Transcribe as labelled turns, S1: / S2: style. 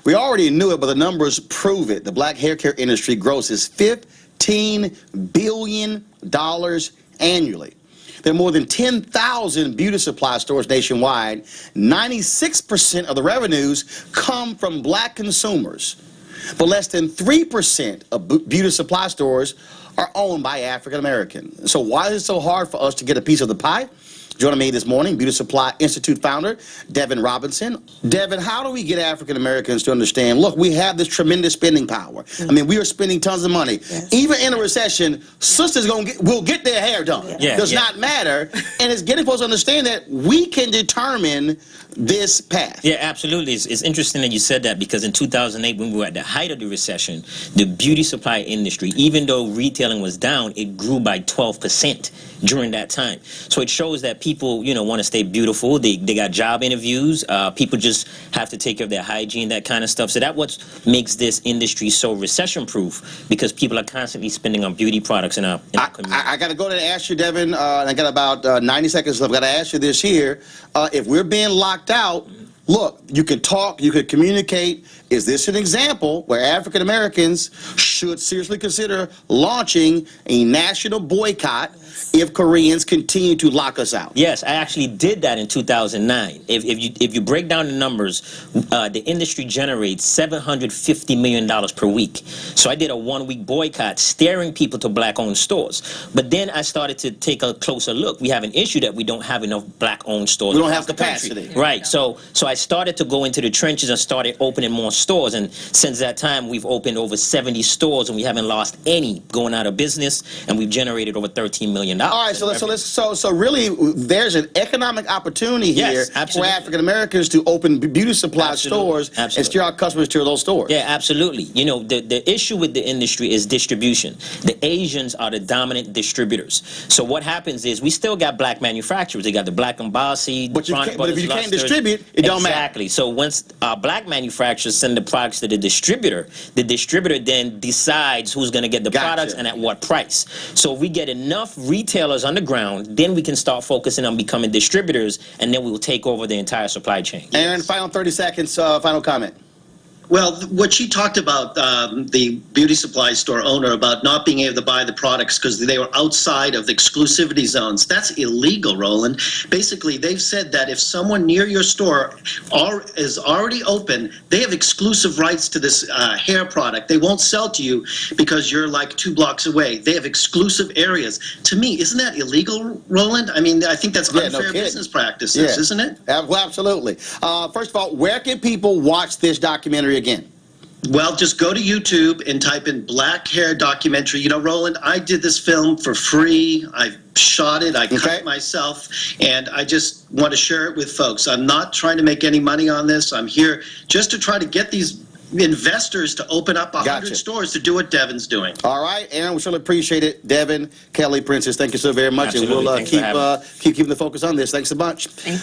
S1: We already knew it, but the numbers prove it. The black hair care industry grosses $15 billion annually. There are more than 10,000 beauty supply stores nationwide. 96% of the revenues come from black consumers, but less than 3% of beauty supply stores are owned by African Americans. So why is it so hard for us to get a piece of the pie? Joining me this morning, Beauty Supply Institute founder, Devin Robinson. Devin, how do we get African Americans to understand, look, we have this tremendous spending power. I mean, we are spending tons of money.
S2: Yes.
S1: Even in a recession, sisters will get their hair done.
S2: Yeah.
S1: Does not matter. And it's getting folks to understand that we can determine this path.
S2: Yeah, absolutely. It's interesting that you said that, because in 2008, when we were at the height of the recession, the beauty supply industry, even though retailing was down, it grew by 12% during that time. So it shows that people, want to stay beautiful. They got job interviews. People just have to take care of their hygiene, that kind of stuff. So that's what makes this industry so recession-proof, because people are constantly spending on beauty products in our community.
S1: I got to go ahead and ask you, Devin, I got about 90 seconds left. I've got to ask you this here. If we're being locked out, look, you can talk, you can communicate. Is this an example where African Americans should seriously consider launching a national boycott if Koreans continue to lock us out?
S2: Yes, I actually did that in 2009. If you break down the numbers, the industry generates $750 million per week. So I did a one-week boycott, steering people to black-owned stores. But then I started to take a closer look. We have an issue that we don't have enough black-owned stores.
S1: We don't have capacity.
S2: Right. So I started to go into the trenches and started opening more stores. And since that time, we've opened over 70 stores, and we haven't lost any going out of business. And we've generated over $13 million.
S1: All right, so really, there's an economic opportunity here for African Americans to open beauty supply stores and steer our customers to those stores.
S2: Yeah, absolutely. The issue with the industry is distribution. The Asians are the dominant distributors. So what happens is we still got black manufacturers. They got the Black & Bossy,
S1: but if you can't distribute, it don't matter.
S2: Exactly. So once our black manufacturers send the products to the distributor then decides who's going to get the products and at what price. So if we get enough retailers on the ground, then we can start focusing on becoming distributors, and then we will take over the entire supply chain.
S1: Aaron, final 30 seconds, final comment.
S3: Well, what she talked about, the beauty supply store owner, about not being able to buy the products because they were outside of the exclusivity zones, that's illegal, Roland. Basically, they've said that if someone near your store is already open, they have exclusive rights to this hair product. They won't sell to you because you're like 2 blocks away. They have exclusive areas. To me, isn't that illegal, Roland? I mean, I think that's unfair business practices, isn't it?
S1: Well, absolutely. First of all, where can people watch this documentary again?
S3: Well, just go to YouTube and type in Black Hair Documentary. Roland, I did this film for free. I shot it. I cut it myself. And I just want to share it with folks. I'm not trying to make any money on this. I'm here just to try to get these investors to open up 100 stores to do what Devin's doing.
S1: All right, Aaron, we certainly appreciate it. Devin, Kelly, Princess, thank you so very much.
S2: Absolutely.
S1: And we'll keep keeping the focus on this. Thanks so much.